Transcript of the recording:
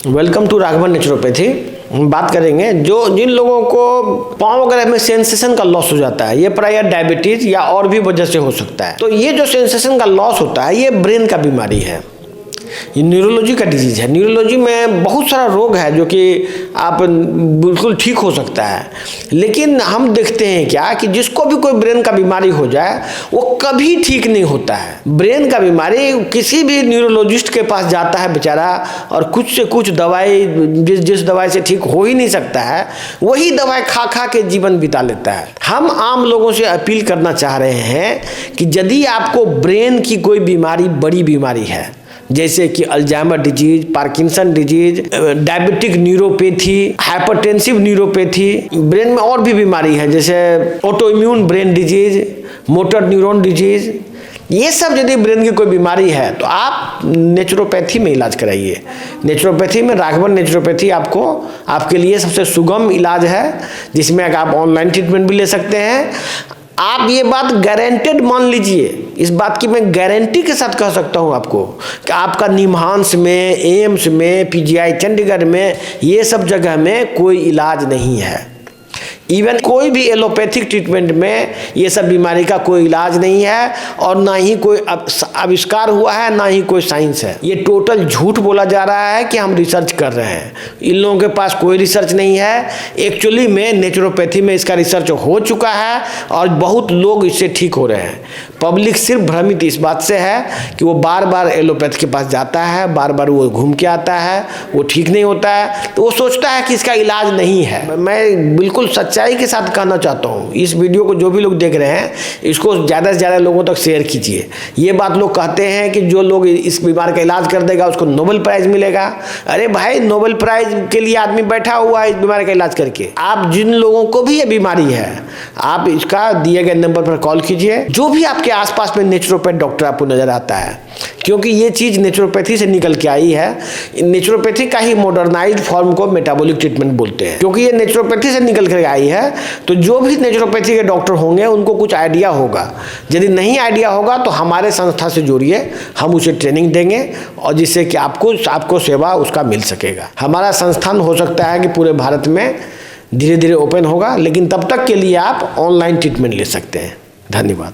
Welcome to Raghavan naturopathy. हम बात करेंगे जिन लोगों को पाँव वगैरह में सेंसेशन का लॉस हो जाता है, ये प्राय डायबिटीज या और भी वजह से हो सकता है। तो ये जो सेंसेशन का लॉस होता है ये ब्रेन का बीमारी है, ये न्यूरोलॉजी का डिजीज है। न्यूरोलॉजी में बहुत सारा रोग है जो कि आप बिल्कुल ठीक हो सकता है, लेकिन हम देखते हैं क्या कि जिसको भी कोई ब्रेन का बीमारी हो जाए वो कभी ठीक नहीं होता है। ब्रेन का बीमारी किसी भी न्यूरोलॉजिस्ट के पास जाता है बेचारा, और कुछ से कुछ दवाई जिस दवाई से ठीक हो ही नहीं सकता है वही दवाई खा खा के जीवन बिता लेता है। हम आम लोगों से अपील करना चाह रहे हैं कि यदि आपको ब्रेन की कोई बीमारी, बड़ी बीमारी है, जैसे कि Alzheimer disease, Parkinson disease, diabetic neuropathy, hypertensive neuropathy, brain में और भी बीमारी है जैसे autoimmune brain disease, motor neuron disease, ये सब यदि ब्रेन की कोई बीमारी है तो आप नेचुरोपैथी में इलाज कराइए। नेचुरोपैथी में राघवन नेचुरोपैथी आपके लिए सबसे सुगम इलाज है, जिसमें आप ऑनलाइन ट्रीटमेंट भी ले सकते हैं। आप ये बात गारंटेड मान लीजिए, इस बात की मैं गारंटी के साथ कह सकता हूँ आपको कि आपका निम्हांस में, एम्स में, पीजीआई चंडीगढ़ में, ये सब जगह में कोई इलाज नहीं है। इवन कोई भी एलोपैथिक ट्रीटमेंट में ये सब बीमारी का कोई इलाज नहीं है, और ना ही कोई आविष्कार हुआ है, ना ही कोई साइंस है। ये टोटल झूठ बोला जा रहा है कि हम रिसर्च कर रहे हैं। इन लोगों के पास कोई रिसर्च नहीं है। एक्चुअली में नेचुरोपैथी में इसका रिसर्च हो चुका है और बहुत लोग इससे ठीक हो रहे हैं। पब्लिक सिर्फ भ्रमित इस बात से है कि वो बार बार एलोपैथ के पास जाता है, बार बार वो घूम के आता है, वो ठीक नहीं होता है, तो वो सोचता है कि इसका इलाज नहीं है। मैं बिल्कुल सच्चाई के साथ कहना चाहता हूँ, इस वीडियो को जो भी लोग देख रहे हैं इसको ज़्यादा से ज़्यादा लोगों तक शेयर कीजिए। ये बात लोग कहते हैं कि जो लोग इस बीमारी का इलाज कर देगा उसको नोबेल प्राइज़ मिलेगा। अरे भाई, नोबेल प्राइज़ के लिए आदमी बैठा हुआ है इस बीमारी का इलाज करके। आप जिन लोगों को भी ये बीमारी है, आप इसका दिए गए नंबर पर कॉल कीजिए। जो भी आपके आसपास में नेचुरोपैथ डॉक्टर आपको नजर आता है, क्योंकि ये चीज़ नेचुरोपैथी से निकल के आई है। नेचुरोपैथी का ही मॉडर्नाइज्ड फॉर्म को मेटाबॉलिक ट्रीटमेंट बोलते हैं, क्योंकि ये नेचुरोपैथी से निकल कर आई है। तो जो भी नेचुरोपैथी के डॉक्टर होंगे उनको कुछ आइडिया होगा। यदि नहीं आइडिया होगा तो हमारे संस्था से जुड़िए, हम उसे ट्रेनिंग देंगे और जिससे कि आपको सेवा उसका मिल सकेगा। हमारा संस्थान हो सकता है कि पूरे भारत में धीरे धीरे ओपन होगा, लेकिन तब तक के लिए आप ऑनलाइन ट्रीटमेंट ले सकते हैं। धन्यवाद।